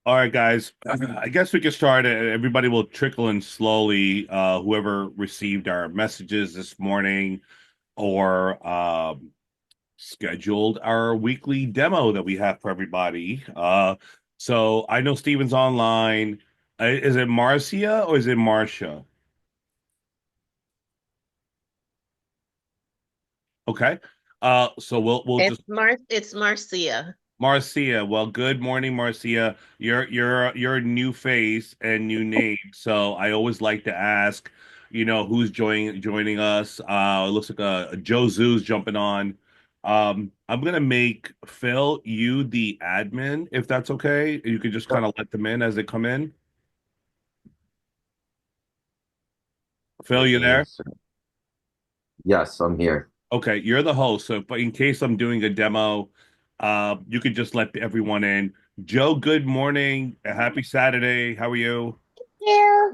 All right, guys. I guess we can start. Everybody will trickle in slowly. Whoever received our messages this morning or scheduled our weekly demo that we have for everybody. So I know Steven's online. Is it Marcia or is it Marcia? Okay. So we'll just It's Marcia. Marcia. Well, good morning, Marcia. You're a new face and new name, so I always like to ask, who's joining us. It looks like a Joe Zoo's jumping on. I'm gonna make Phil you the admin, if that's okay. You can just kind of let them in as they come in. Phil, you there? Yes, sir. Yes, I'm here. Okay, you're the host, so but in case I'm doing a demo, you could just let everyone in. Joe, good morning. Happy Saturday. How are you? Yeah.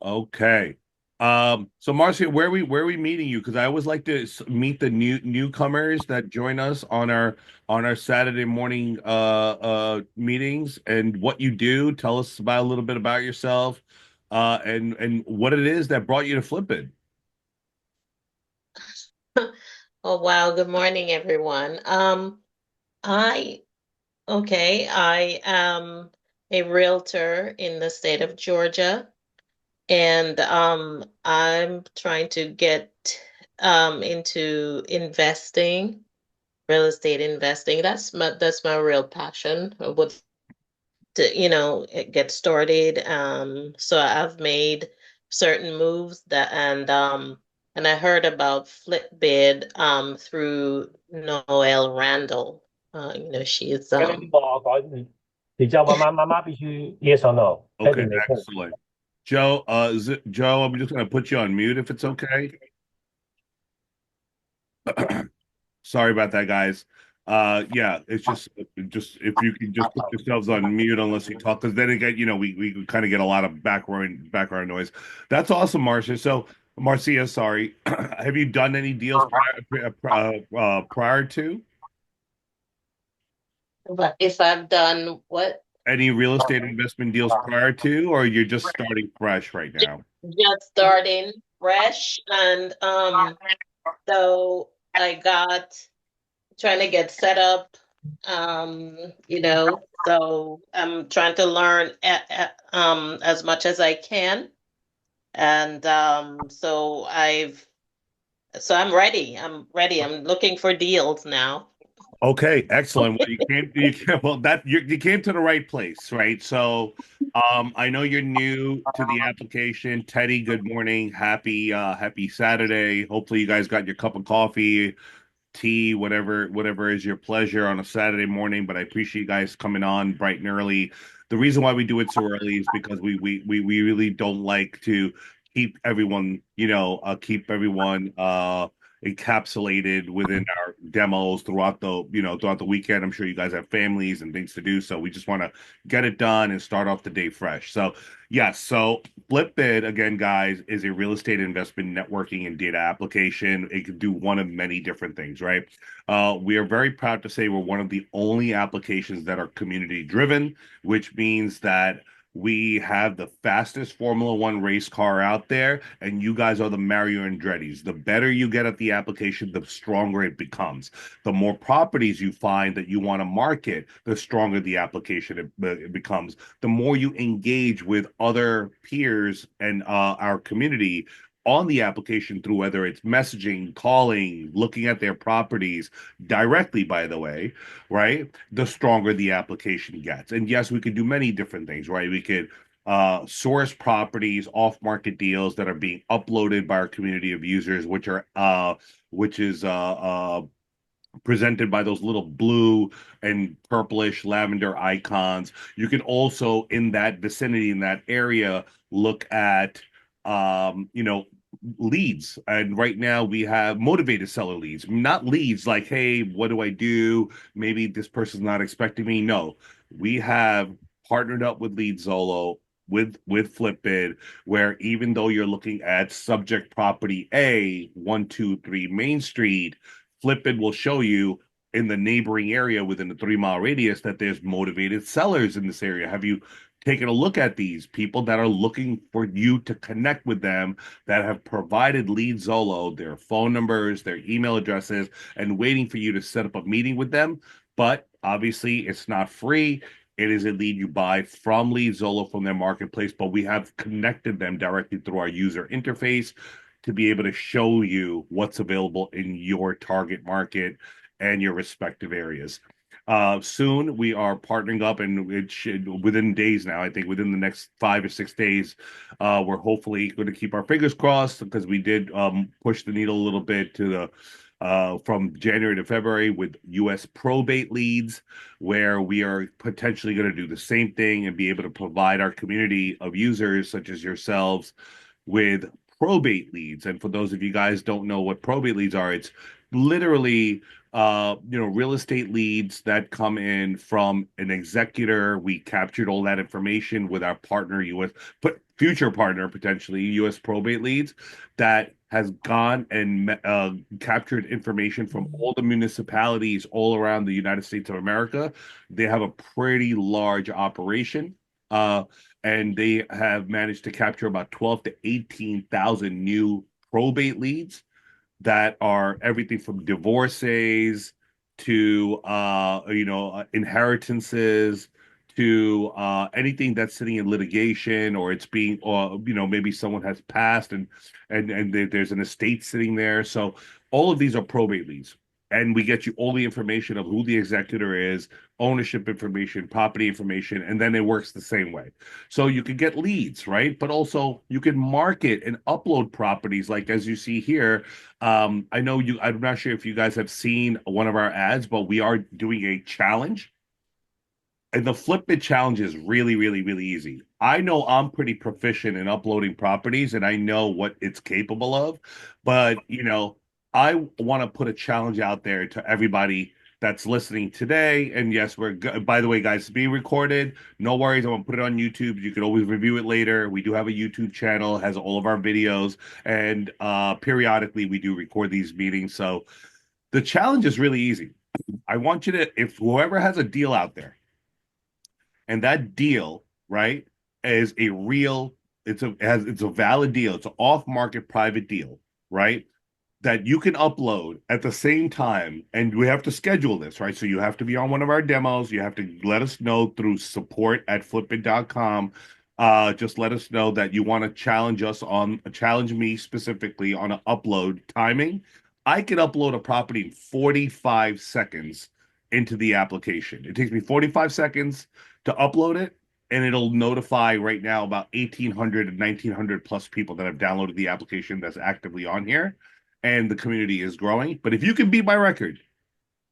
Okay. So Marcia, where are we meeting you? Because I always like to meet the newcomers that join us on our Saturday morning meetings and what you do. Tell us about a little bit about yourself, and what it is that brought you to Flip It. Oh wow, good morning everyone. I I am a realtor in the state of Georgia and I'm trying to get into investing, real estate investing. That's my real passion. I would to, get started. So I've made certain moves and I heard about FlippBidd through Noelle Randall. She's 跟你讲，你叫妈妈，妈妈必须 yes or no， Okay, 确定没错。excellent. Joe, Joe, I'm just gonna put you on mute if it's okay. Sorry about that, guys. Yeah, it's just if you can just put yourselves on mute unless you talk, because then again, we kind of get a lot of background noise. That's awesome, Marcia. So, Marcia, sorry, have you done any deals prior to but if I've done what any real estate investment deals prior to, or you're just starting fresh right just, now? just starting fresh and so I got trying to get set up so I'm trying to learn as much as I can. And so I'm ready. I'm ready. I'm looking for deals now. Okay, excellent. Well, you came to the right place, right? So, I know you're new to the application. Teddy, good morning. Happy Saturday. Hopefully you guys got your cup of coffee, tea, whatever is your pleasure on a Saturday morning, but I appreciate you guys coming on bright and early. The reason why we do it so early is because we really don't like to keep everyone encapsulated within our demos throughout the weekend. I'm sure you guys have families and things to do, so we just want to get it done and start off the day fresh. So yes, so FlipBid again, guys, is a real estate investment networking and data application. It can do one of many different things, right? We are very proud to say we're one of the only applications that are community driven, which means that we have the fastest Formula One race car out there, and you guys are the Mario Andretti's. The better you get at the application, the stronger it becomes. The more properties you find that you want to market, the stronger the application it becomes. The more you engage with other peers and our community on the application through whether it's messaging, calling, looking at their properties directly, by the way, right? The stronger the application gets. And yes, we could do many different things, right? We could source properties, off-market deals that are being uploaded by our community of users, which is presented by those little blue and purplish lavender icons. You can also, in that vicinity, in that area, look at, leads. And right now we have motivated seller leads, not leads like, hey, what do I do? Maybe this person's not expecting me. No, we have partnered up with Lead Zolo. With FlipBid, where even though you're looking at subject property A, 123 Main Street, FlipBid will show you in the neighboring area within the 3 mile radius that there's motivated sellers in this area? Have you taken a look at these people that are looking for you to connect with them, that have provided Lead Zolo their phone numbers, their email addresses, and waiting for you to set up a meeting with them? But obviously, it's not free. It is a lead you buy from Lead Zolo from their marketplace, but we have connected them directly through our user interface to be able to show you what's available in your target market and your respective areas. Soon we are partnering up, and it should within days now. I think within the next 5 or 6 days, we're hopefully going to keep our fingers crossed because we did push the needle a little bit to the from January to February with U.S. probate leads, where we are potentially going to do the same thing and be able to provide our community of users, such as yourselves, with probate leads. And for those of you guys don't know what probate leads are, it's literally real estate leads that come in from an executor. We captured all that information with our partner, US, but future partner, potentially US probate leads, that has gone and captured information from all the municipalities all around the United States of America. They have a pretty large operation. And they have managed to capture about 12 to 18,000 new probate leads that are everything from divorces to inheritances to anything that's sitting in litigation, or it's being, or maybe someone has passed and there's an estate sitting there. So all of these are probate leads, and we get you all the information of who the executor is, ownership information, property information, and then it works the same way. So you can get leads, right? But also you can market and upload properties, like as you see here. I know you, I'm not sure if you guys have seen one of our ads, but we are doing a challenge. And the FlippBidd challenge is really, really, really easy. I know I'm pretty proficient in uploading properties and I know what it's capable of, but I want to put a challenge out there to everybody that's listening today. And yes, by the way, guys, it's being recorded. No worries. I'm gonna put it on YouTube. You can always review it later. We do have a YouTube channel, has all of our videos, and periodically we do record these meetings. So the challenge is really easy. I want you to, if whoever has a deal out there, and that deal, right, is a real, it's a valid deal. It's an off-market private deal, right? That you can upload at the same time, and we have to schedule this, right? So you have to be on one of our demos. You have to let us know through support@flippit.com. Just let us know that you want to challenge me specifically on an upload timing. I can upload a property in 45 seconds into the application. It takes me 45 seconds to upload it, and it'll notify right now about 1,800 and 1,900 plus people that have downloaded the application that's actively on here, and the community is growing. But if you can beat my record,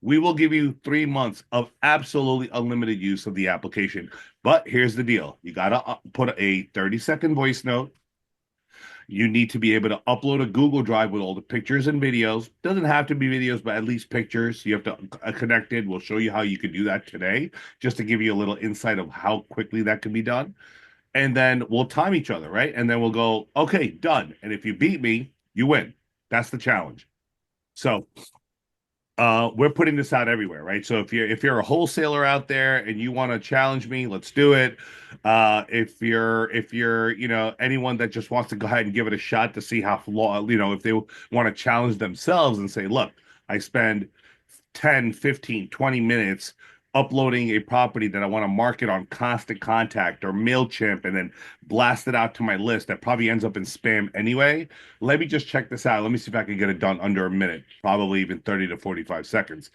we will give you 3 months of absolutely unlimited use of the application. But here's the deal. You got to put a 30-second voice note. You need to be able to upload a Google Drive with all the pictures and videos. Doesn't have to be videos, but at least pictures. You have to connect it. We'll show you how you can do that today, just to give you a little insight of how quickly that can be done. And then we'll time each other, right? And then we'll go, okay, done. And if you beat me, you win. That's the challenge. So we're putting this out everywhere, right? So if you're a wholesaler out there and you want to challenge me, let's do it. If you're anyone that just wants to go ahead and give it a shot to see how if they want to challenge themselves and say, look, I spend 10, 15, 20 minutes uploading a property that I want to market on Constant Contact or MailChimp and then blast it out to my list that probably ends up in spam anyway. Let me just check this out. Let me see if I can get it done under a minute, probably even 30 to 45 seconds.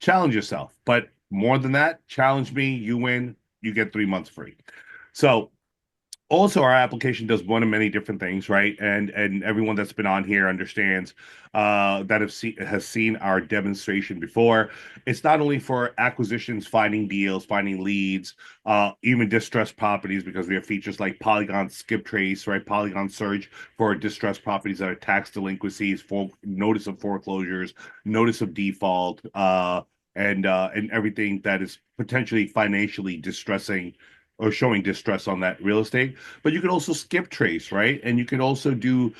Challenge yourself. But more than that, challenge me, you win, you get 3 months free. So also our application does one of many different things, right? And everyone that's been on here understands that has seen our demonstration before. It's not only for acquisitions, finding deals, finding leads, even distressed properties, because we have features like Polygon Skip Trace, right? Polygon Search for distressed properties that are tax delinquencies, for notice of foreclosures, notice of default, and everything that is potentially financially distressing or showing distress on that real estate. But you can also skip trace, right? And you can also do,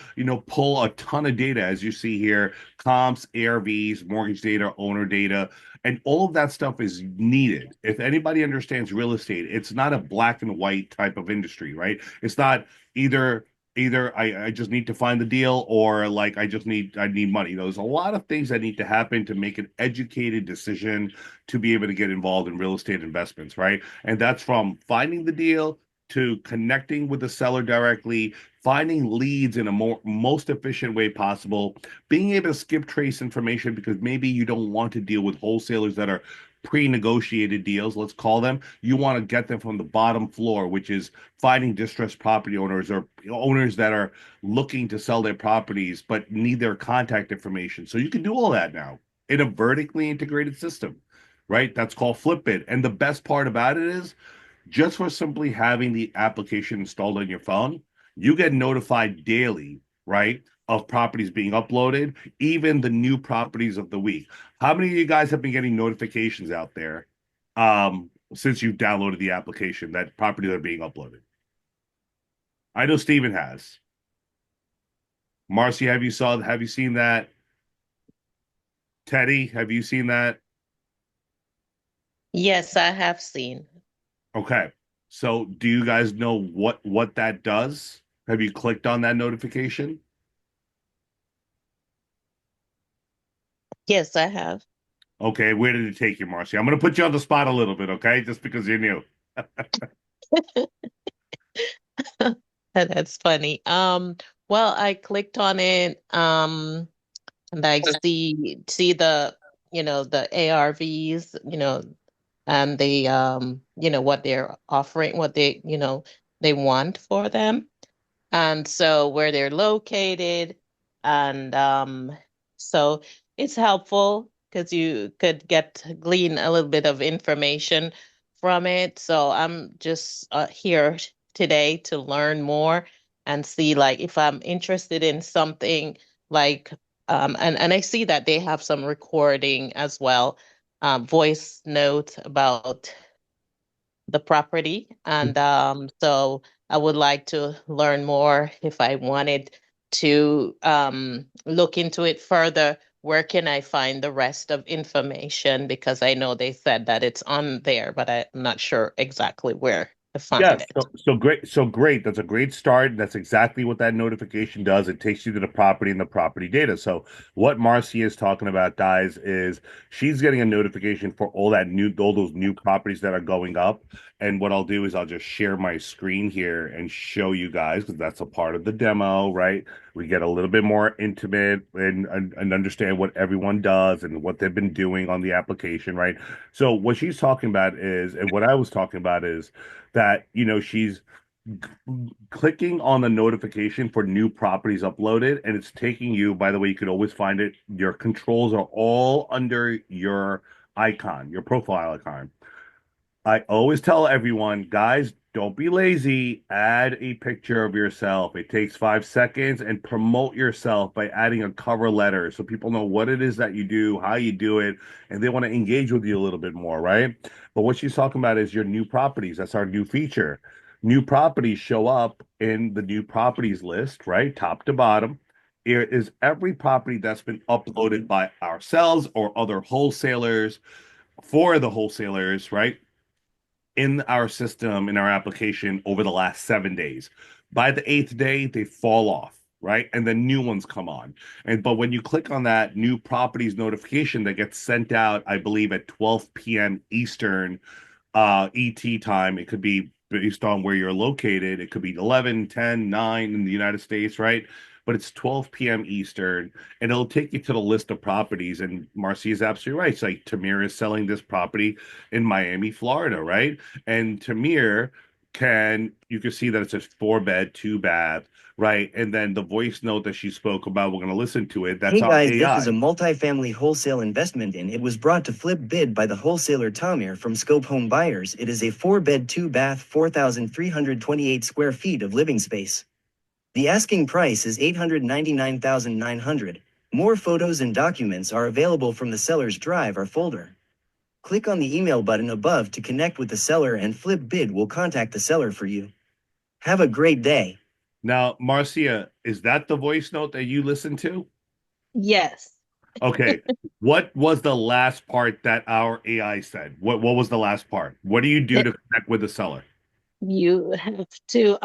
pull a ton of data, as you see here: comps, ARVs, mortgage data, owner data. And all of that stuff is needed. If anybody understands real estate, it's not a black and white type of industry, right? It's not either I just need to find the deal, or like I need money. There's a lot of things that need to happen to make an educated decision to be able to get involved in real estate investments, right? And that's from finding the deal to connecting with the seller directly, finding leads in a most efficient way possible, being able to skip trace information because maybe you don't want to deal with wholesalers that are pre-negotiated deals, let's call them. You want to get them from the bottom floor, which is finding distressed property owners or owners that are looking to sell their properties but need their contact information. So you can do all that now in a vertically integrated system, right? That's called FlippBidd. And the best part about it is just for simply having the application installed on your phone, you get notified daily, right, of properties being uploaded, even the new properties of the week. How many of you guys have been getting notifications out there since you've downloaded the application that properties are being uploaded? I know Steven has. Marcy, have you seen that? Teddy, have you seen that? Yes, I have seen. Okay. So do you guys know what that does? Have you clicked on that notification? Yes, I have. Okay, where did it take you, Marcy? I'm going to put you on the spot a little bit, okay? Just because you're new. That's funny. Well, I clicked on it, and I see the, the ARVs, and the what they're offering, what they want for them. And so where they're located, and so it's helpful because you could glean a little bit of information from it. So I'm just here today to learn more and see, like, if I'm interested in something, like, and I see that they have some recording as well, voice note about the property. And so I would like to learn more if I wanted to look into it further. Where can I find the rest of information? Because I know they said that it's on there, but I'm not sure exactly where to find Yes, it. so great. So great. That's a great start. That's exactly what that notification does. It takes you to the property and the property data. So what Marcy is talking about, guys, is she's getting a notification for all those new properties that are going up. And what I'll do is I'll just share my screen here and show you guys because that's a part of the demo, right? We get a little bit more intimate and understand what everyone does and what they've been doing on the application, right? So what she's talking about is, and what I was talking about is that she's clicking on the notification for new properties uploaded, and it's taking you, by the way, you could always find it, your controls are all under your icon, your profile icon. I always tell everyone, guys, don't be lazy. Add a picture of yourself. It takes 5 seconds, and promote yourself by adding a cover letter so people know what it is that you do, how you do it, and they want to engage with you a little bit more, right? But what she's talking about is your new properties. That's our new feature. New properties show up in the new properties list, right? Top to bottom. Here is every property that's been uploaded by ourselves or other wholesalers for the wholesalers, right? In our system, in our application over the last 7 days. By the eighth day, they fall off, right? And then new ones come on. But when you click on that new properties notification that gets sent out, I believe at 12 p.m. Eastern ET time, it could be based on where you're located. It could be 11, 10, 9 in the United States, right? But it's 12 p.m. Eastern, and it'll take you to the list of properties. And Marcy is absolutely right. It's like Tamir is selling this property in Miami, Florida, right? And Tamir you can see that it's a 4 bed, 2 bath, right? And then the voice note that she spoke about, we're going to listen to it. That's Hey our guys, this is a AI. multifamily wholesale investment and it was brought to FlippBidd by the wholesaler Tamir from Scope Home Buyers. It is a 4 bed, 2 bath, 4,328 square feet of living space. The asking price is $899,900. More photos and documents are available from the seller's drive or folder. Click on the email button above to connect with the seller and FlippBidd will contact the seller for you. Have a great day. Now, Marcia, is that the voice note that you listened to? Yes. Okay. What was the last part that our AI said? What was the last part? What do you do That to connect with the seller? you have to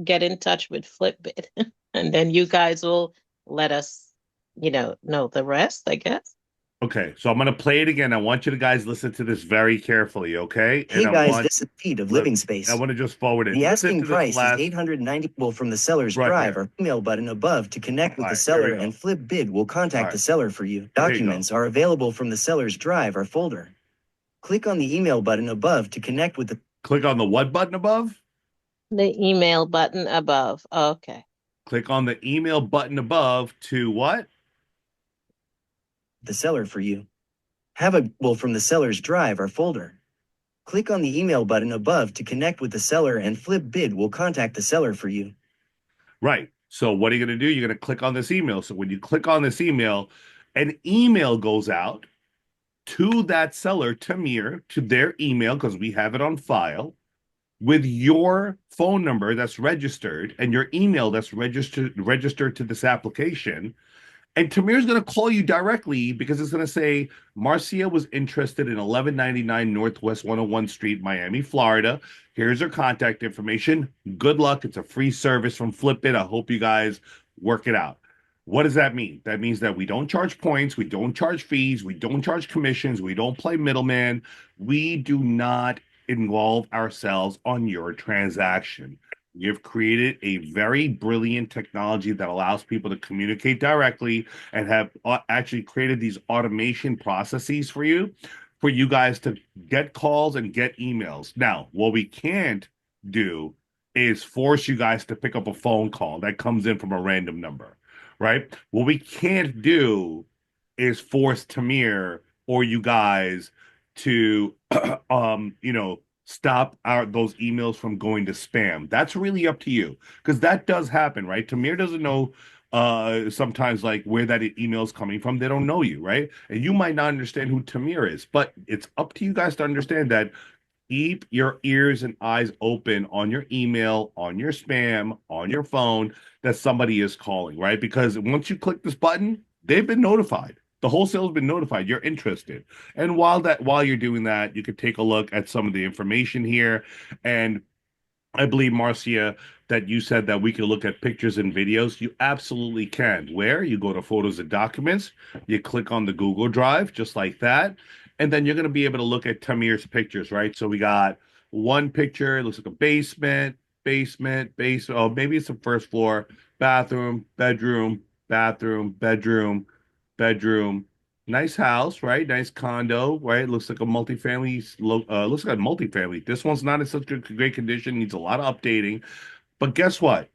get in touch with FlippBidd, and then you guys will let us, know the rest, I guess. Okay, so I'm gonna play it again. I want you to guys listen to this very carefully, okay? And Hey guys, this is feet of living I space. want to just forward it. The Listen asking to this price is last 890. Well, from the seller's right drive here. or email button above to connect All with the right, here we seller, go. and FlippBidd will All contact the right, seller for you. here you go. Documents are available from the seller's drive or folder. Click on the email button above to connect with Click on the what button above? The email button above. Okay. Click on the email button above to what? the seller for you. From the seller's drive or folder. Click on the email button above to connect with the seller, and FlippBidd will contact the seller for you. Right. So what are you going to do? You're going to click on this email. So when you click on this email, an email goes out to that seller, Tamir, to their email, because we have it on file, with your phone number that's registered and your email that's registered to this application. And Tamir's going to call you directly because it's going to say Marcia was interested in 1199 Northwest 101 Street, Miami, Florida. Here's her contact information. Good luck. It's a free service from FlippIt. I hope you guys work it out. What does that mean? That means that we don't charge points, we don't charge fees, we don't charge commissions, we don't play middleman. We do not involve ourselves on your transaction. You've created a very brilliant technology that allows people to communicate directly and have actually created these automation processes for you guys to get calls and get emails. Now, what we can't do is force you guys to pick up a phone call that comes in from a random number, right? What we can't do is force Tamir or you guys to stop those emails from going to spam. That's really up to you because that does happen, right? Tamir doesn't know sometimes like where that email is coming from. They don't know you, right? And you might not understand who Tamir is, but it's up to you guys to understand that keep your ears and eyes open on your email, on your spam, on your phone that somebody is calling, right? Because once you click this button, they've been notified. The wholesale's been notified you're interested. And while you're doing that, you could take a look at some of the information here. And I believe, Marcia, that you said that we could look at pictures and videos. You absolutely can. Where? You go to Photos and Documents, you click on the Google Drive, just like that, and then you're going to be able to look at Tamir's pictures, right? So we got one picture, it looks like a basement. Oh, maybe it's the first floor, bathroom, bedroom. Nice house, right? Nice condo, right? Looks like a looks like a multifamily. This one's not in such great condition, needs a lot of updating. But guess what?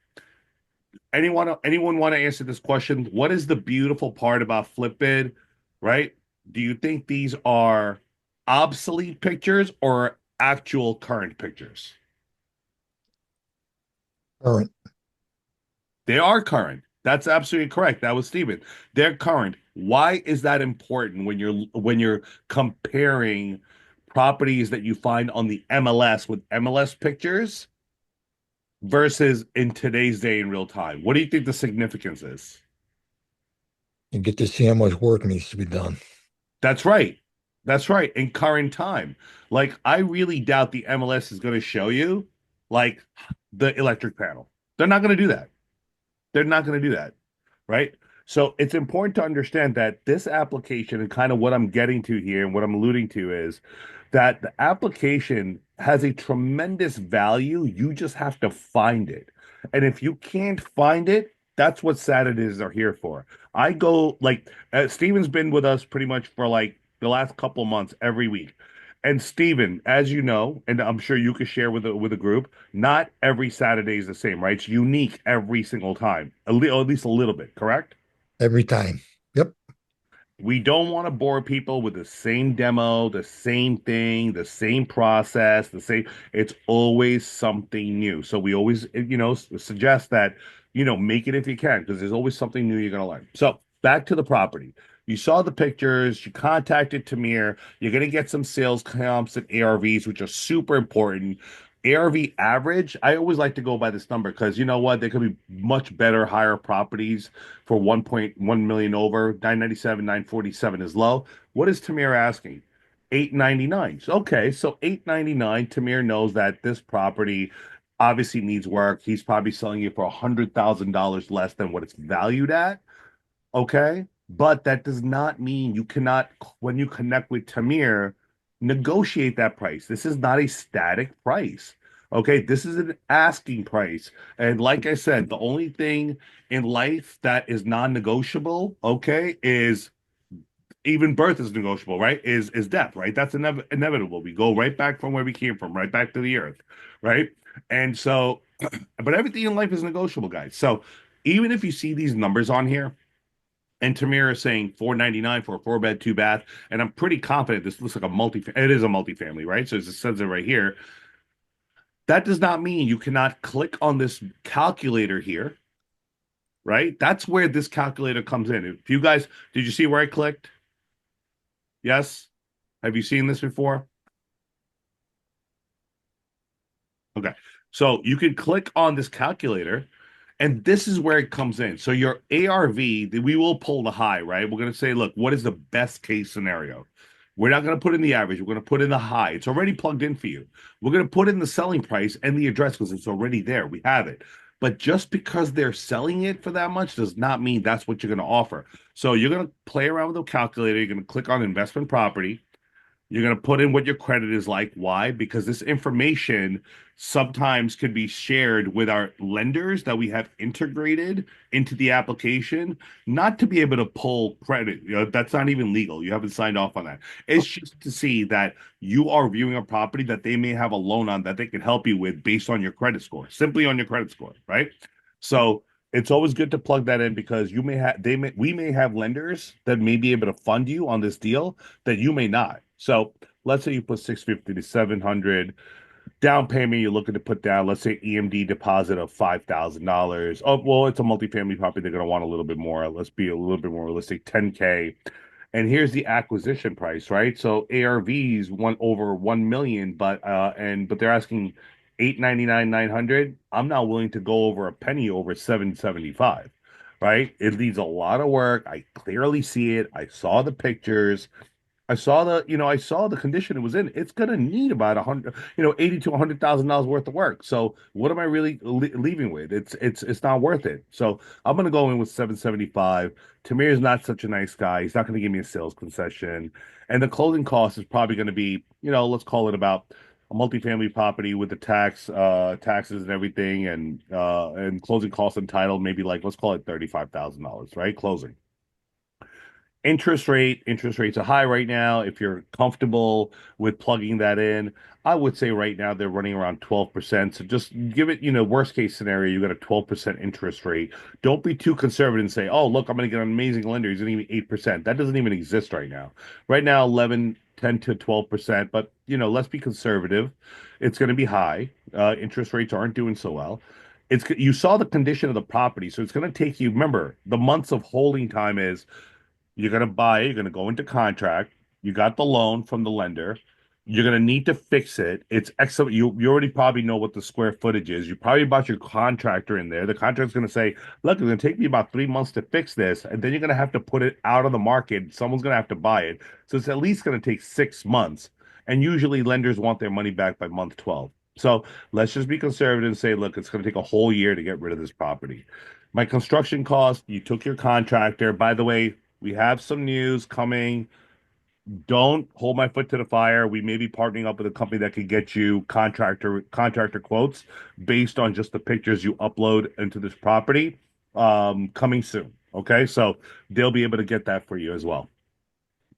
Anyone want to answer this question? What is the beautiful part about FlippBid, right? Do you think these are obsolete pictures or actual current pictures? Current. They are current. That's absolutely correct. That was Steven. They're current. Why is that important when you're comparing properties that you find on the MLS with MLS pictures versus in today's day in real time? What do you think the significance is? You get to see how much work needs to be done. That's right. That's right. In current time. Like I really doubt the MLS is going to show you like the electric panel. They're not going to do that. They're not going to do that. Right? So it's important to understand that this application and kind of what I'm getting to here and what I'm alluding to is that the application has a tremendous value. You just have to find it. And if you can't find it, that's what Saturdays are here for. I go like Steven's been with us pretty much for like the last couple of months every week. And Steven, as you know, and I'm sure you could share with the group, not every Saturday is the same, right? It's unique every single time, at least a little bit, correct? Every time. Yep. We don't want to bore people with the same demo, the same thing, the same process, the same. It's always something new. So we always, suggest that, make it if you can, because there's always something new you're going to learn. So back to the property. You saw the pictures, you contacted Tamir, you're going to get some sales comps and ARVs, which are super important. ARV average, I always like to go by this number because you know what? There could be much better, higher properties for 1.1 million over. 997, 947 is low. What is Tamir asking? 899. Okay, so 899, Tamir knows that this property obviously needs work. He's probably selling it for $100,000 less than what it's valued at. Okay. But that does not mean you cannot, when you connect with Tamir, negotiate that price. This is not a static price. Okay. This is an asking price. And like I said, the only thing in life that is non-negotiable, okay, is even birth is negotiable, right? Is death, right? That's inevitable. We go right back from where we came from, right back to the earth, right? And so, but everything in life is negotiable, guys. So even if you see these numbers on here, and Tamir is saying 499 for a 4 bed, 2 bath. And I'm pretty confident this looks like a it is a multifamily, right? So it says it right here. That does not mean you cannot click on this calculator here, right? That's where this calculator comes in. If you guys, did you see where I clicked? Yes. Have you seen this before? Okay. So you can click on this calculator, and this is where it comes in. So your ARV, we will pull the high, right? We're going to say, look, what is the best case scenario? We're not going to put in the average. We're going to put in the high. It's already plugged in for you. We're going to put in the selling price and the address because it's already there. We have it. But just because they're selling it for that much does not mean that's what you're going to offer. So you're going to play around with the calculator. You're going to click on investment property. You're going to put in what your credit is like. Why? Because this information sometimes could be shared with our lenders that we have integrated into the application, not to be able to pull credit. You know, that's not even legal. You haven't signed off on that. It's just to see that you are viewing a property that they may have a loan on that they can help you with based on your credit score, simply on your credit score, right? So it's always good to plug that in because we may have lenders that may be able to fund you on this deal that you may not. So let's say you put 650 to 700 down payment you're looking to put down, let's say EMD deposit of $5,000. Oh, well, it's a multifamily property. They're going to want a little bit more. Let's be a little bit more realistic, 10K. And here's the acquisition price, right? So ARVs went over 1 million, but they're asking 899, 900. I'm not willing to go over a penny over 775, right? It needs a lot of work. I clearly see it. I saw the pictures. I saw the condition it was in. It's gonna need about 100, 80 to $100,000 worth of work. So what am I really leaving with? It's not worth it. So I'm gonna go in with 775. Tamir is not such a nice guy. He's not gonna give me a sales concession, and the closing cost is probably gonna be, let's call it about a multifamily property with the taxes and everything, and closing costs and title, maybe like let's call it $35,000, right? Closing. Interest rates are high right now. If you're comfortable with plugging that in, I would say right now they're running around 12%. So just give it, worst case scenario, you got a 12% interest rate. Don't be too conservative and say, oh, look, I'm going to get an amazing lender. He's going to give me 8%. That doesn't even exist right now. Right now, 11, 10 to 12%. But, let's be conservative. It's going to be high. Interest rates aren't doing so well. You saw the condition of the property. So it's going to take you, remember, the months of holding time is you're going to buy it. You're going to go into contract. You got the loan from the lender. You're going to need to fix it. It's excellent. You already probably know what the square footage is. You probably bought your contractor in there. The contractor's going to say, look, it's going to take me about 3 months to fix this. And then you're going to have to put it out of the market. Someone's going to have to buy it. So it's at least going to take 6 months. And usually lenders want their money back by month 12. So let's just be conservative and say, look, it's going to take a whole year to get rid of this property. My construction cost, you took your contractor. By the way, we have some news coming. Don't hold my foot to the fire. We may be partnering up with a company that could get you contractor quotes based on just the pictures you upload into this property. Coming soon. Okay, so they'll be able to get that for you as well.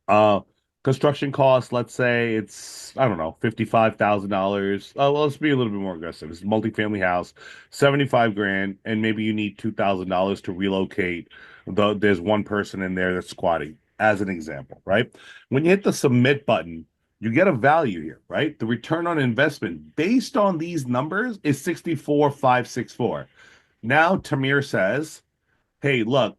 Uh, Construction costs, let's say it's, I don't know, $55,000. Oh, well, let's be a little bit more aggressive. It's a multifamily house, 75 grand, and maybe you need $2,000 to relocate. There's one person in there that's squatting, as an example, right? When you hit the submit button, you get a value here, right? The return on investment based on these numbers is 64,564. Now Tamir says, hey, look,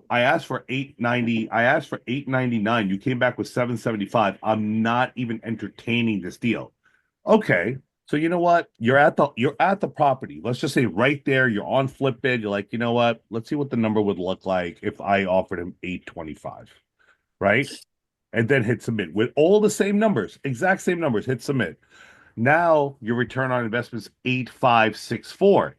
I asked for 890. I asked for 899. You came back with 775. I'm not even entertaining this deal. Okay. So you know what? You're at the property. Let's just say right there, you're on FlippBidd. You're like, you know what? Let's see what the number would look like if I offered him 825, right? And then hit submit with all the same numbers, exact same numbers. Hit submit. Now your return on investment is 8,564.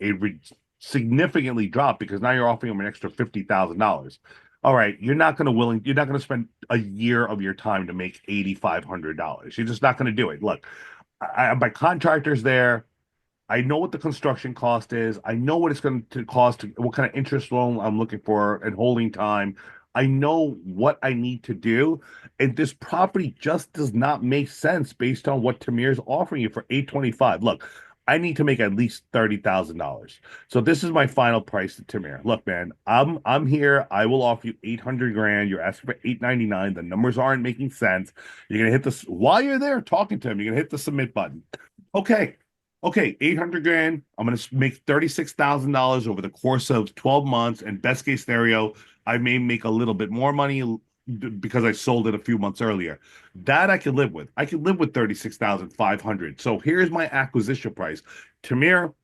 Significantly dropped because now you're offering them an extra $50,000. All right, you're not gonna spend a year of your time to make $8,500. You're just not gonna do it. Look, my contractor's there. I know what the construction cost is. I know what it's going to cost, what kind of interest loan I'm looking for and holding time. I know what I need to do. And this property just does not make sense based on what Tamir's offering you for 825. Look, I need to make at least $30,000. So this is my final price to Tamir. Look, man, I'm here. I will offer you 800 grand. You're asking for 899. The numbers aren't making sense. You're gonna hit this while you're there talking to him, you're gonna hit the submit button. Okay. Okay, 800 grand. I'm going to make $36,000 over the course of 12 months. And best case scenario, I may make a little bit more money because I sold it a few months earlier. That I can live with. I can live with 36,500. So here's my acquisition price. Tamir,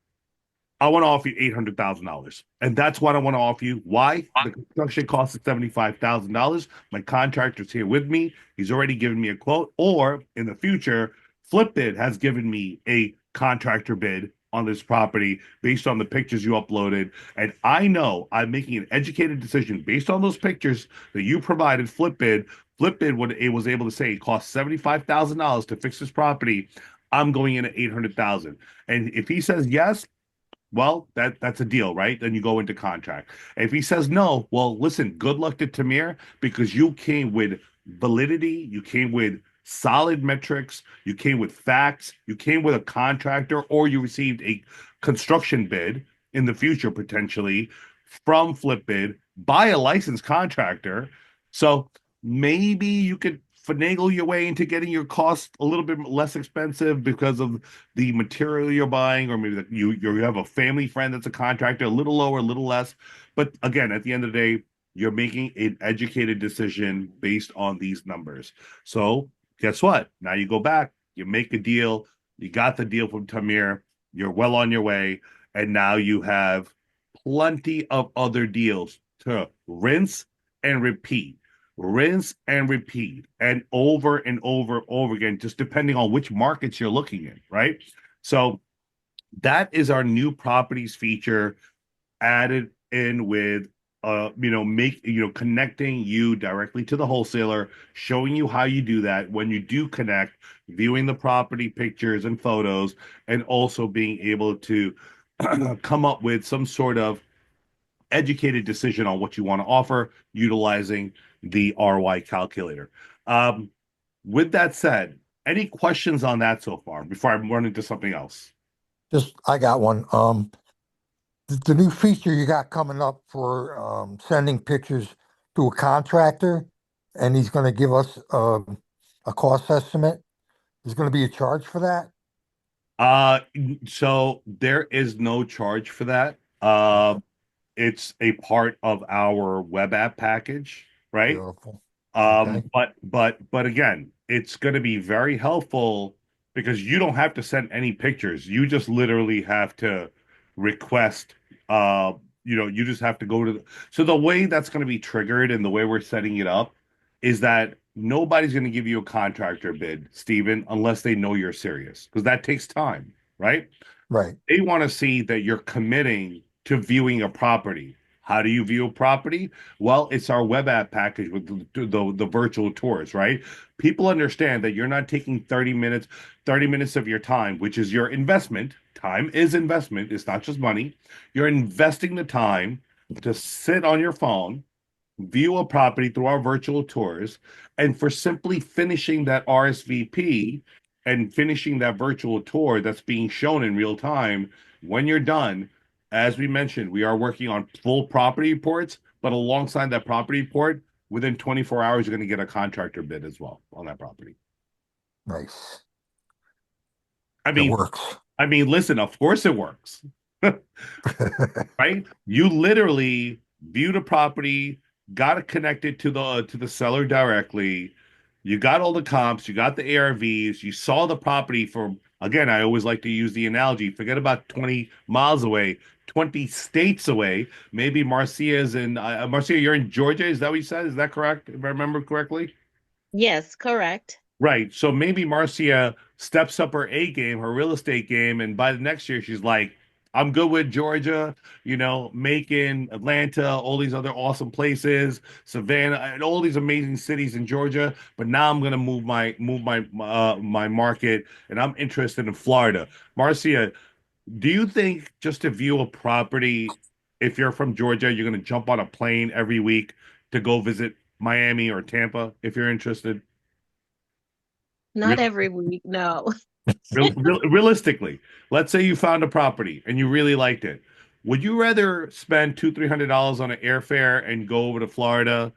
I want to offer you $800,000. And that's what I want to offer you. Why? The construction cost is $75,000. My contractor's here with me. He's already given me a quote. Or in the future, FlippBid has given me a contractor bid on this property based on the pictures you uploaded. And I know I'm making an educated decision based on those pictures that you provided FlippBid. It was able to say it cost $75,000 to fix this property. I'm going in at 800,000. And if he says yes, well, that's a deal, right? Then you go into contract. If he says no, well, listen, good luck to Tamir because you came with validity, you came with solid metrics, you came with facts, you came with a contractor, or you received a construction bid in the future potentially from FlippBid by a licensed contractor. So maybe you could finagle your way into getting your cost a little bit less expensive because of the material you're buying, or maybe that you have a family friend that's a contractor, a little lower, a little less. But again, at the end of the day, you're making an educated decision based on these numbers. So guess what? Now you go back, you make a deal, you got the deal from Tamir, you're well on your way, and now you have plenty of other deals to rinse and repeat and over again, just depending on which markets you're looking in, right? So that is our new properties feature added in with connecting you directly to the wholesaler, showing you how you do that when you do connect, viewing the property pictures and photos, and also being able to come up with some sort of educated decision on what you want to offer utilizing the ROI calculator. Um, with that said, any questions on that so far before I run into something else? I got one. The new feature you got coming up for sending pictures to a contractor, and he's going to give us a cost estimate. There's going to be a charge for that. Uh, so there is no charge for that. It's a part of our web app package, right? Beautiful. Okay. But again, it's going to be very helpful because you don't have to send any pictures. You just literally have to request. Uh, you just have to go to. So the way that's going to be triggered and the way we're setting it up is that nobody's going to give you a contractor bid, Stephen, unless they know you're serious, because that takes time, right? Right. They want to see that you're committing to viewing a property. How do you view a property? Well, it's our web app package with the virtual tours, right? People understand that you're not taking 30 minutes of your time, which is your investment. Time is investment. It's not just money. You're investing the time to sit on your phone, view a property through our virtual tours, and for simply finishing that RSVP and finishing that virtual tour that's being shown in real time, when you're done, as we mentioned, we are working on full property reports, but alongside that property report, within 24 hours, you're going to get a contractor bid as well on that property. Nice. I It mean, works. listen, of course it works, right? You literally viewed a property, got it connected to the seller directly. You got all the comps, you got the ARVs, you saw the property for Again, I always like to use the analogy. Forget about 20 miles away, 20 states away. Maybe Marcia's in Marcia, you're in Georgia. Is that what you said? Is that correct? If I remember correctly? Yes, correct. Right. So maybe Marcia steps up her A game, her real estate game, and by the next year she's like, I'm good with Georgia, Macon, Atlanta, all these other awesome places, Savannah, and all these amazing cities in Georgia. But now I'm gonna move my market, and I'm interested in Florida. Marcia, do you think just to view a property, if you're from Georgia, you're gonna jump on a plane every week to go visit Miami or Tampa if you're interested? Not every week, no. Realistically, let's say you found a property and you really liked it. Would you rather spend $200-300 on an airfare and go over to Florida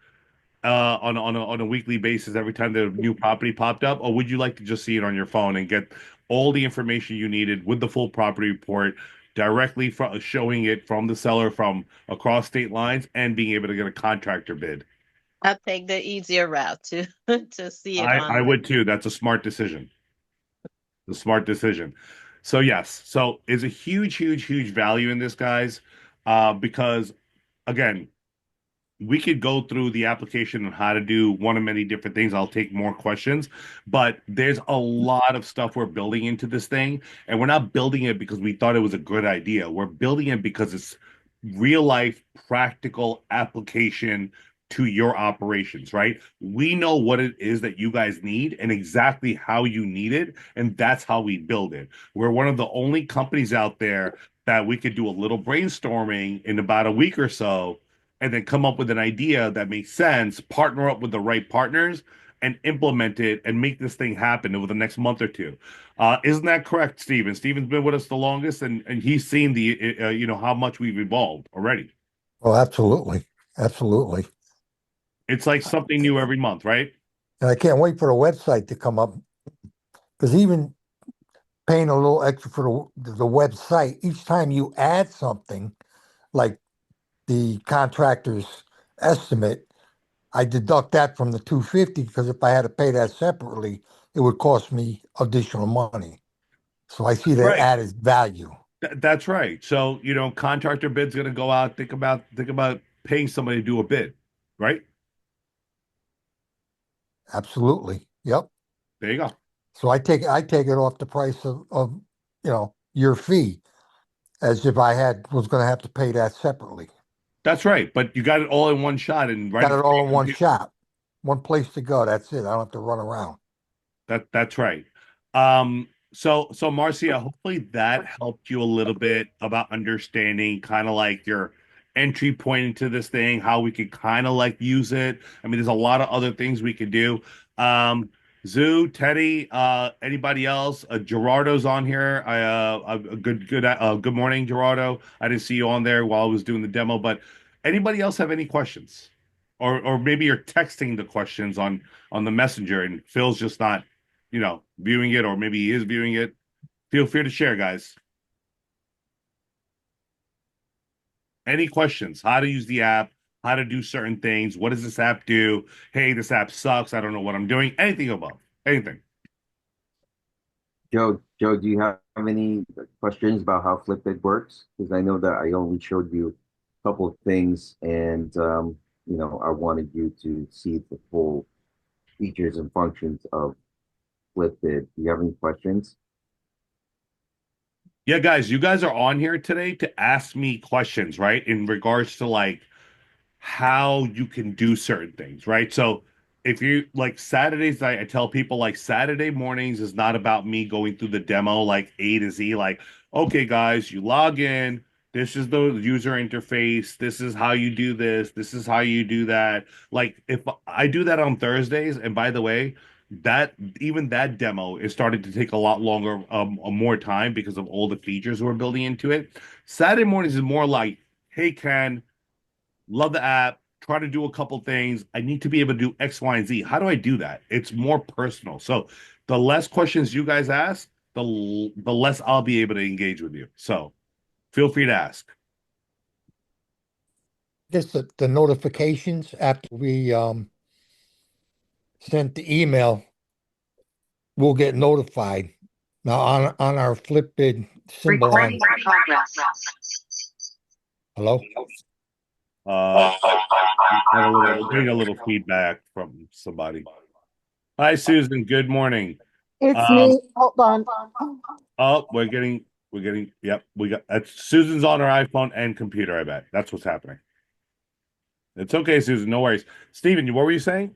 on a weekly basis every time the new property popped up, or would you like to just see it on your phone and get all the information you needed with the full property report directly from showing it from the seller from across state lines and being able to get a contractor bid? I'll take the easier route to to see it I on the. would too. That's a smart decision. The smart decision. So yes, so is a huge, huge, huge value in this, guys, because again, we could go through the application on how to do one of many different things. I'll take more questions, but there's a lot of stuff we're building into this thing, and we're not building it because we thought it was a good idea. We're building it because it's real life, practical application to your operations, right? We know what it is that you guys need and exactly how you need it, and that's how we build it. We're one of the only companies out there that we could do a little brainstorming in about a week or so and then come up with an idea that makes sense, partner up with the right partners, and implement it and make this thing happen over the next month or two. Isn't that correct, Steven? Steven's been with us the longest, and he's seen the how much we've evolved already. Oh, absolutely. Absolutely. It's like something new every month, right? And I can't wait for the website to come up because even paying a little extra for the website, each time you add something like the contractor's estimate, I deduct that from the 250 because if I had to pay that separately, it would cost me additional money. So I see that Right. added value. That's right. So, contractor bid's going to go out. Think about paying somebody to do a bid, right? Absolutely. Yep. There you go. So I take it off the price of your fee as if I was going to have to pay that separately. That's right. But you got it all in one shot and right Got in it front of all your in one computer. shot, one place to go. That's it. I don't have to run around. That's right. So Marcia, hopefully that helped you a little bit about understanding kind of like your entry point into this thing, how we could kind of like use it. I mean, there's a lot of other things we could do. Um, Zoo, Teddy, anybody else? Gerardo's on here. Good morning, Gerardo. I didn't see you on there while I was doing the demo, but anybody else have any questions? Or maybe you're texting the questions on the messenger and Phil's just not viewing it, or maybe he is viewing it. Feel free to share, guys. Any questions? How to use the app, how to do certain things. What does this app do? Hey, this app sucks. I don't know what I'm doing. Anything above. Anything. Joe, do you have any questions about how FlippBidd works? Because I know that I only showed you a couple of things, and I wanted you to see the full features and functions of FlippBidd. Do you have any questions? Yeah, guys, you guys are on here today to ask me questions, right? In regards to like how you can do certain things, right? So if you like Saturdays, I tell people like Saturday mornings is not about me going through the demo like A to Z. Like, okay, guys, you log in. This is the user interface. This is how you do this. This is how you do that. Like, if I do that on Thursdays, and by the way, that even that demo is starting to take a lot longer, more time because of all the features we're building into it. Saturday mornings is more like, hey, Ken, love the app, try to do a couple things. I need to be able to do X, Y, and Z. How do I do that? It's more personal. So the less questions you guys ask, the less I'll be able to engage with you. So feel free to ask. Just the notifications after we sent the email, we'll get notified Now on our FlippBidd symbol on, Recording in progress. hello? Uh, getting a little feedback from somebody. Hi, Susan. Good morning. It's Um, me. Hold on. oh, yep, we got Susan's on her iPhone and computer, I bet. That's what's happening. It's okay, Susan. No worries. Steven, what were you saying?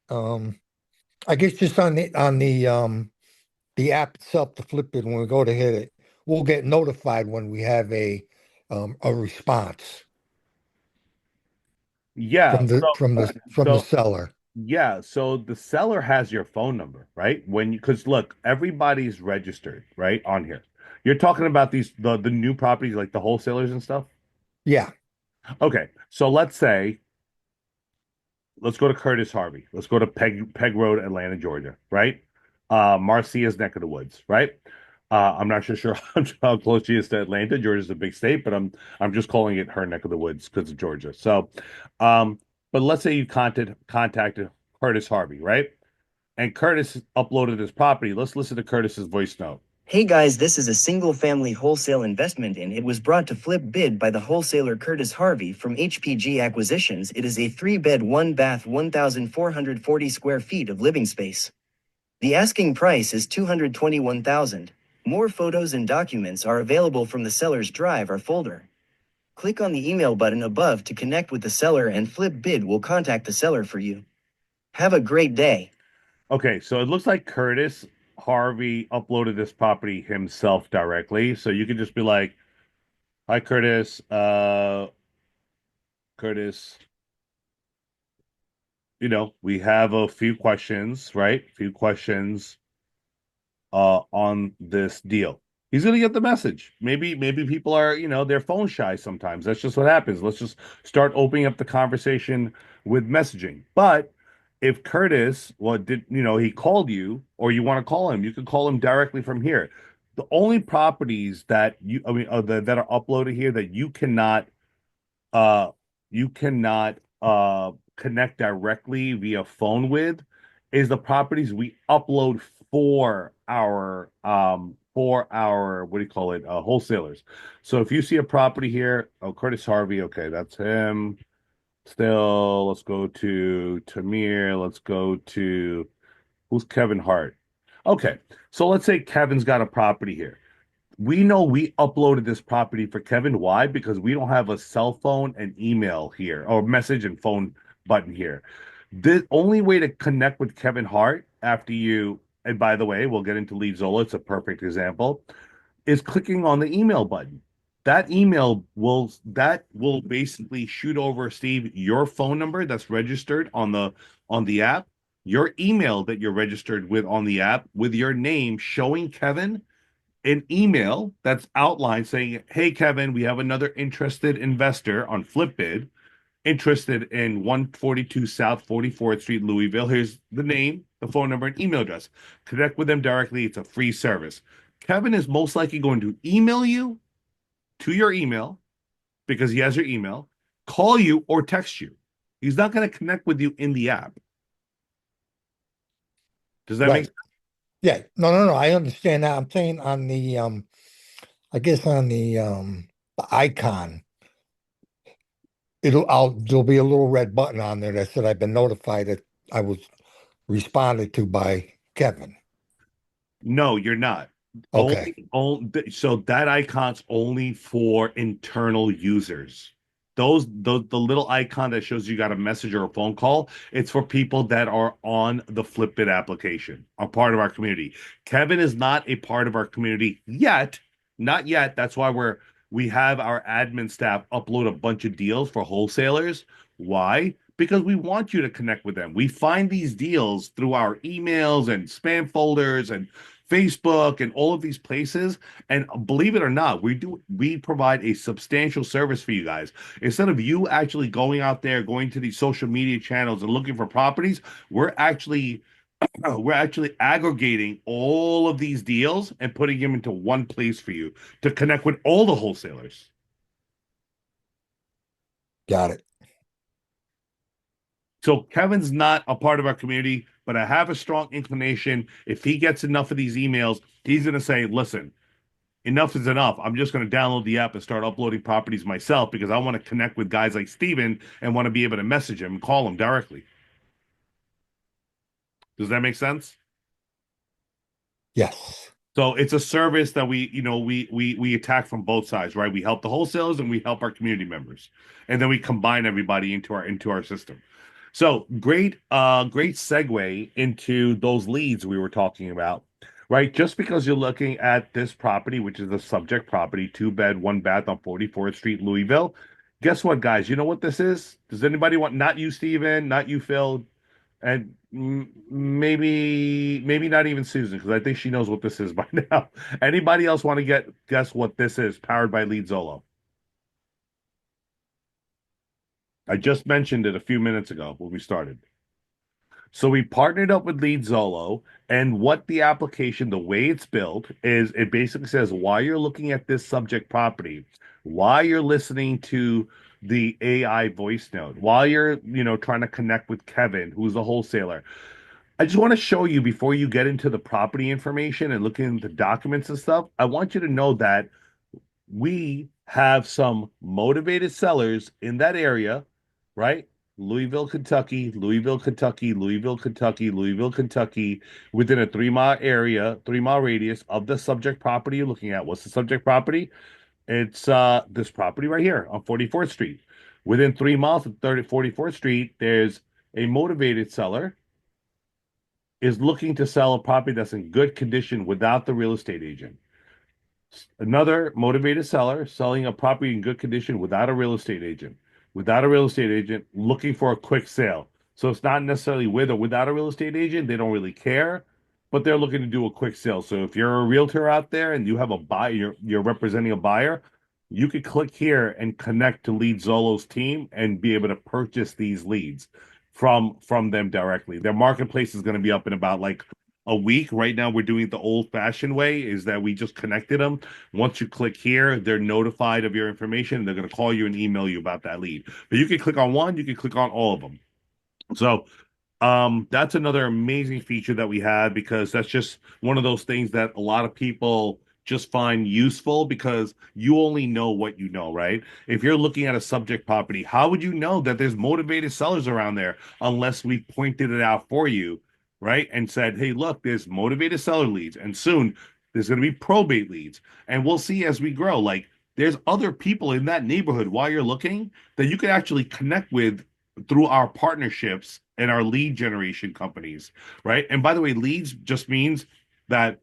I guess just on the app itself, the FlippBidd, when we go to hit it, we'll get notified when we have a response Yeah. from the So seller. yeah, so the seller has your phone number, right? When you, because look, everybody's registered, right, on here. You're talking about the new properties like the wholesalers and stuff. Yeah, Okay, so let's go to Curtis Harvey. Let's go to Peg Road, Atlanta, Georgia, right? Marcia's neck of the woods, right? I'm not sure how close she is to Atlanta. Georgia's a big state, but I'm just calling it her neck of the woods because of Georgia. So, um, but let's say you contacted Curtis Harvey, right? And Curtis uploaded his property. Let's listen to Curtis's voice note. Hey guys, this is a single family wholesale investment and it was brought to FlippBidd by the wholesaler Curtis Harvey from HPG Acquisitions. It is a 3-bed, 1-bath, 1,440 square feet of living space. The asking price is $221,000. More photos and documents are available from the seller's drive or folder. Click on the email button above to connect with the seller and FlippBidd will contact the seller for you. Have a great day. Okay, so it looks like Curtis Harvey uploaded this property himself directly. So you can just be like, "Hi, Curtis. Curtis, we have a few questions, right? Few questions on this deal." He's gonna get the message. Maybe people are, they're phone shy sometimes. That's just what happens. Let's just start opening up the conversation with messaging. But if Curtis, well, he called you or you want to call him, you can call him directly from here. The only properties that are uploaded here that uh you cannot connect directly via phone with is the properties we upload for our what do you call it, wholesalers. So if you see a property here, oh, Curtis Harvey, okay, that's him. Still, let's go to Tamir, let's go to who's Kevin Hart. Okay, so let's say Kevin's got a property here. We know we uploaded this property for Kevin. Why? Because we don't have a cell phone and email here, or message and phone button here. The only way to connect with Kevin Hart after you, and by the way, we'll get into Lead Zola, it's a perfect example, is clicking on the email button. That will basically shoot over, Steve, your phone number that's registered on the app, your email that you're registered with on the app with your name showing Kevin, an email that's outlined saying, "Hey, Kevin, we have another interested investor on FlippBidd, interested in 142 South 44th Street, Louisville. Here's the name, the phone number, and email address. Connect with them directly. It's a free service." Kevin is most likely going to email you to your email because he has your email, call you, or text you. He's not going to connect with you in the app. Does that make right. sense? Yeah. No. I understand that. I'm saying on I guess on the icon, there'll be a little red button on there that said I've been notified that I was responded to by Kevin. No, you're not. Okay. So that icon's only for internal users. The little icon that shows you got a message or a phone call, it's for people that are on the FlipBit application, are part of our community. Kevin is not a part of our community yet, not yet. That's why we have our admin staff upload a bunch of deals for wholesalers. Why? Because we want you to connect with them. We find these deals through our emails and spam folders and Facebook and all of these places. And believe it or not, we provide a substantial service for you guys. Instead of you actually going out there, going to these social media channels and looking for properties, we're actually aggregating all of these deals and putting them into one place for you to connect with all the wholesalers. Got it. So Kevin's not a part of our community, but I have a strong inclination. If he gets enough of these emails, he's going to say, listen, enough is enough. I'm just going to download the app and start uploading properties myself because I want to connect with guys like Steven and want to be able to message him and call him directly. Does that make sense? Yes. So it's a service that we attack from both sides, right? We help the wholesalers and we help our community members, and then we combine everybody into our system. So great segue into those leads we were talking about, right? Just because you're looking at this property, which is a subject property, 2 bed, 1 bath on 44th Street, Louisville. Guess what, guys? You know what this is? Does anybody want? Not you, Steven, not you, Phil, and maybe not even Susan, because I think she knows what this is by now. Anybody else want to guess what this is? Powered by Lead Zolo. I just mentioned it a few minutes ago when we started. So we partnered up with Lead Zolo, and what the application, the way it's built, is it basically says while you're looking at this subject property, while you're listening to the AI voice note, while you're trying to connect with Kevin, who's a wholesaler. I just want to show you before you get into the property information and looking into documents and stuff. I want you to know that we have some motivated sellers in that area, right? Louisville, Kentucky, Louisville, Kentucky, Louisville, Kentucky, Louisville, Kentucky, within a 3 mile area, 3 mile radius of the subject property you're looking at. What's the subject property? It's this property right here on 44th Street. Within 3 miles of 44th Street, there's a motivated seller is looking to sell a property that's in good condition without the real estate agent. Another motivated seller selling a property in good condition without a real estate agent. Without a real estate agent, looking for a quick sale. So it's not necessarily with or without a real estate agent. They don't really care, but they're looking to do a quick sale. So if you're a realtor out there and you have a buyer, you're representing a buyer, you could click here and connect to Lead Zolo's team and be able to purchase these leads from them directly. Their marketplace is going to be up in about like a week. Right now, we're doing it the old-fashioned way, is that we just connected them. Once you click here, they're notified of your information. And they're going to call you and email you about that lead. But you can click on one, you can click on all of them. So that's another amazing feature that we had because that's just one of those things that a lot of people just find useful because you only know what you know, right? If you're looking at a subject property, how would you know that there's motivated sellers around there unless we pointed it out for you, right? And said, hey, look, there's motivated seller leads, and soon there's going to be probate leads. And we'll see as we grow, like there's other people in that neighborhood while you're looking that you can actually connect with through our partnerships and our lead generation companies, right? And by the way, leads just means that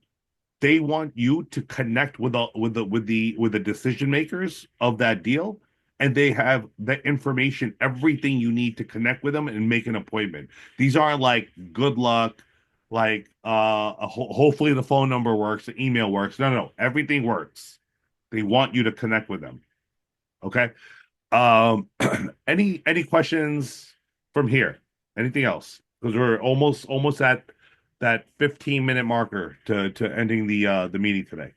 they want you to connect with the decision makers of that deal, and they have the information, everything you need to connect with them and make an appointment. These aren't like good luck, like hopefully the phone number works, the email works. No, everything works. They want you to connect with them. Okay. Um, any questions from here? Anything else? Because we're almost at that 15-minute marker to ending the meeting today.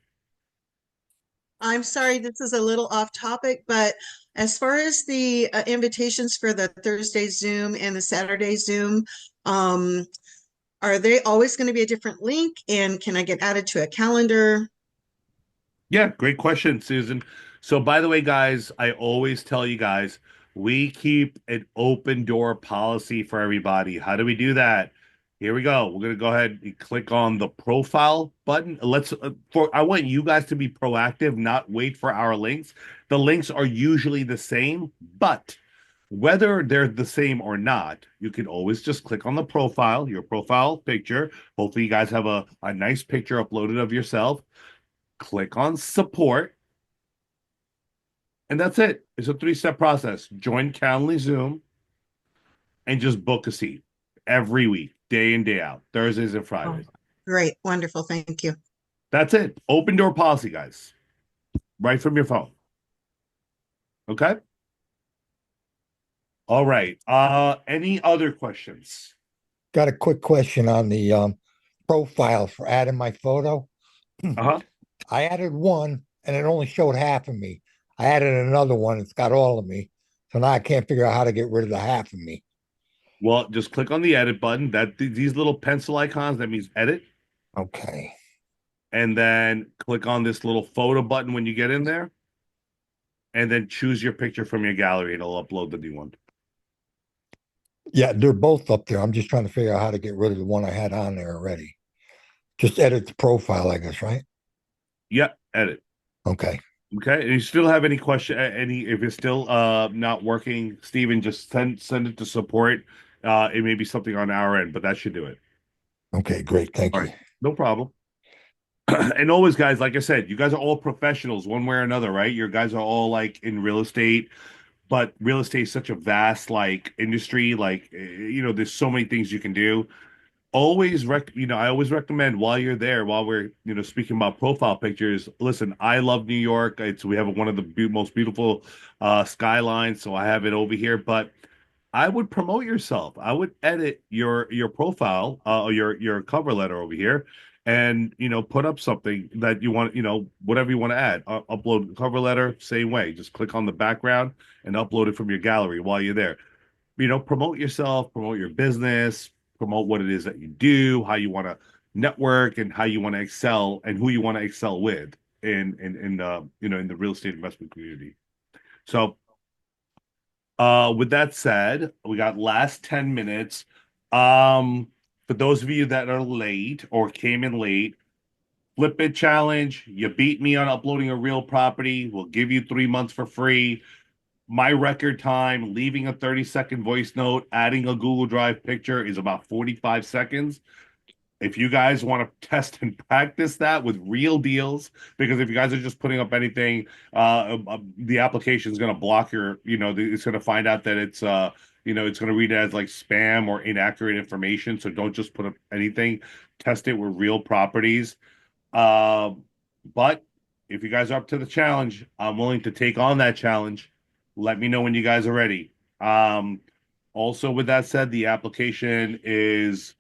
I'm sorry, this is a little off topic, but as far as the invitations for the Thursday Zoom and the Saturday Zoom, are they always going to be a different link? And can I get added to a calendar? Yeah, great question, Susan. So, by the way, guys, I always tell you guys, we keep an open door policy for everybody. How do we do that? Here we go. We're gonna go ahead and click on the profile button. I want you guys to be proactive, not wait for our links. The links are usually the same, but whether they're the same or not, you can always just click on the profile, your profile picture. Hopefully, you guys have a nice picture uploaded of yourself. Click on support, and that's it. It's a 3-step process. Join Calendly Zoom and just book a seat every week, day in, day out, Thursdays and Fridays. Great. Wonderful. Thank you. That's it. Open door policy, guys. Right from your phone. Okay? All right. Any other questions? Got a quick question on the profile for adding my photo. Uh-huh. I added one and it only showed half of me. I added another one, it's got all of me. So now I can't figure out how to get rid of the half of me. Well, just click on the edit button. These little pencil icons, that means edit. Okay. And then click on this little photo button when you get in there. And then choose your picture from your gallery and it'll upload the new one. Yeah, they're both up there. I'm just trying to figure out how to get rid of the one I had on there already. Just edit the profile, I guess, right? Yeah, edit. Okay. Okay. And you still have any question, any if it's still not working, Steven, just send it to support. It may be something on our end, but that should do it. Okay, great. Thank All you. right. No problem. And always, guys, like I said, you guys are all professionals one way or another, right? Your guys are all like in real estate, but real estate is such a vast like industry. Like, there's so many things you can do. I always recommend while you're there, while we're, speaking about profile pictures, listen, I love New York. We have one of the most beautiful skylines, so I have it over here, but I would promote yourself. I would edit your profile, or your cover letter over here, and put up something that you want, whatever you want to add. Upload cover letter, same way. Just click on the background and upload it from your gallery while you're there. Promote yourself, promote your business, promote what it is that you do, how you want to network, and how you want to excel, and who you want to excel with in the real estate investment community. So, with that said, we got last 10 minutes. For those of you that are late or came in late, FlippBidd challenge. You beat me on uploading a real property. We'll give you 3 months for free. My record time, leaving a 30-second voice note, adding a Google Drive picture is about 45 seconds. If you guys want to test and practice that with real deals, because if you guys are just putting up anything, the application is going to block it's going to find out that it's going to read it as like spam or inaccurate information. So don't just put up anything. Test it with real properties. But if you guys are up to the challenge, I'm willing to take on that challenge. Let me know when you guys are ready. Also, with that said, the application is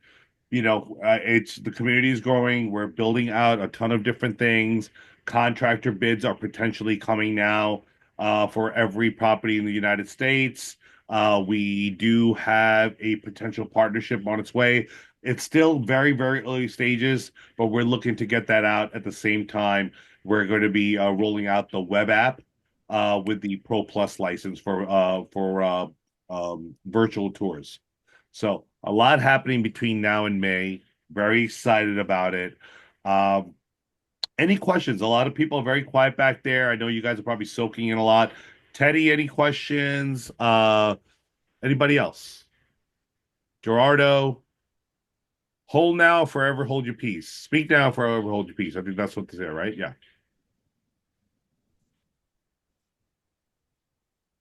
it's the community is growing. We're building out a ton of different things. Contractor bids are potentially coming now for every property in the United States. We do have a potential partnership on its way. It's still very, very early stages, but we're looking to get that out at the same time. We're going to be rolling out the web app with the Pro Plus license for virtual tours. So a lot happening between now and May. Very excited about it. Um, any questions? A lot of people are very quiet back there. I know you guys are probably soaking in a lot. Teddy, any questions? Anybody else? Gerardo, hold now, forever hold your peace. Speak now, forever hold your peace. I think that's what they say, right? Yeah.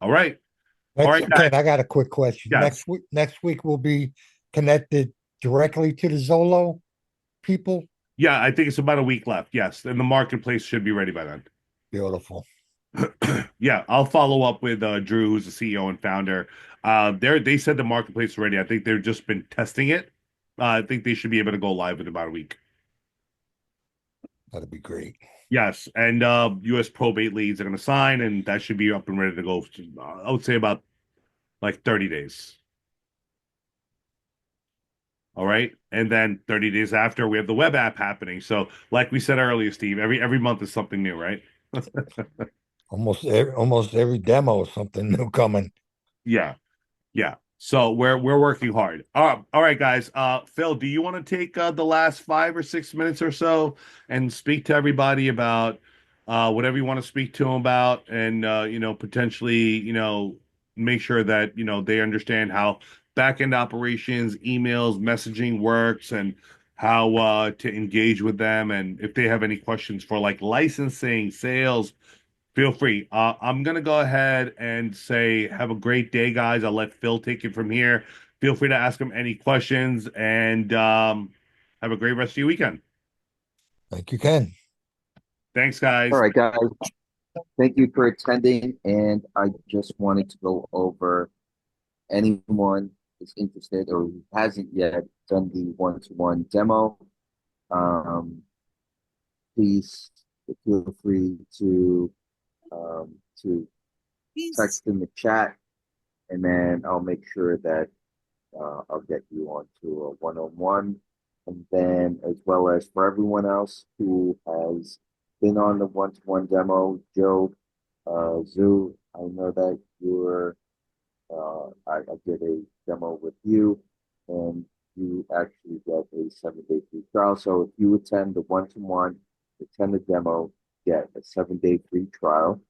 All right. All right, guys. Ken, I got a quick question. Yes. Next week we'll be connected directly to the Zolo people. Yeah, I think it's about a week left. Yes. And the marketplace should be ready by then. Beautiful. Yeah, I'll follow up with Drew, who's the CEO and founder. They said the marketplace is ready. I think they've just been testing it. I think they should be able to go live in about a week. That'd be great. Yes, and U.S. probate leads are going to sign, and that should be up and ready to go. I would say about like 30 days. All right, and then 30 days after, we have the web app happening. So, like we said earlier, Steve, every month is something new, right? Almost every demo is something new coming. Yeah. Yeah. So we're working hard. All right, guys. Phil, do you want to take the last 5 or 6 minutes or so and speak to everybody about whatever you want to speak to them about, and potentially make sure that they understand how back-end operations, emails, messaging works, and how to engage with them, and if they have any questions for like licensing, sales. Feel free. I'm gonna go ahead and say, have a great day, guys. I'll let Phil take it from here. Feel free to ask him any questions, and have a great rest of your weekend. Thank you, Ken. Thanks, All guys. right, guys. Thank you for attending. And I just wanted to go over anyone is interested or who hasn't yet done the one-to-one demo. Um, please feel free to text in the chat, and then I'll make sure that I'll get you onto a one-on-one. And then, as well as for everyone else who has been on the one-to-one demo, Joe, Zoo, I know that I did a demo with you, and you actually get a 7-day free trial. So if you attend the one-to-one, attend the demo, get a 7-day free trial.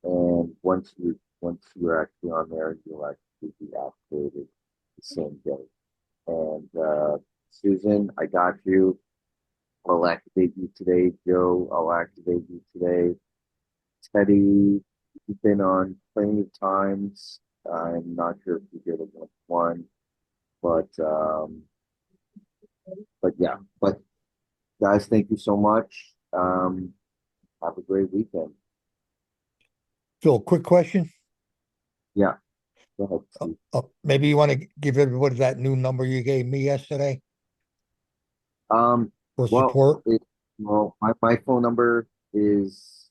And once you're actually on there, you'll actually be activated the same day. And Susan, I got you. I'll activate you today. Joe, I'll activate you today. Teddy, you've been on plenty of times. I'm not sure if you did a one, but yeah. But guys, thank you so much. Have a great weekend. Phil, quick question. Yeah, go ahead, Steve. Maybe you want to give everybody that new number you gave me yesterday for Well, support? my phone number is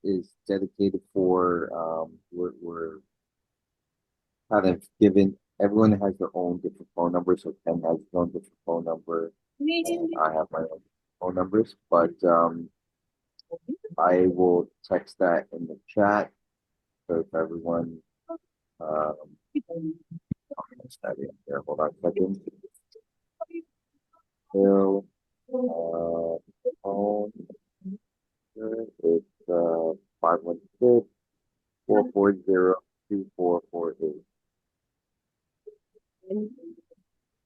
dedicated for we're kind of given everyone has their own different phone number. So Ken has his own different phone number, and I have my own phone numbers. But I will text that in the chat. So if everyone I'll text that in there. Hold on a second. Phil, phone. It's 516-440-2448.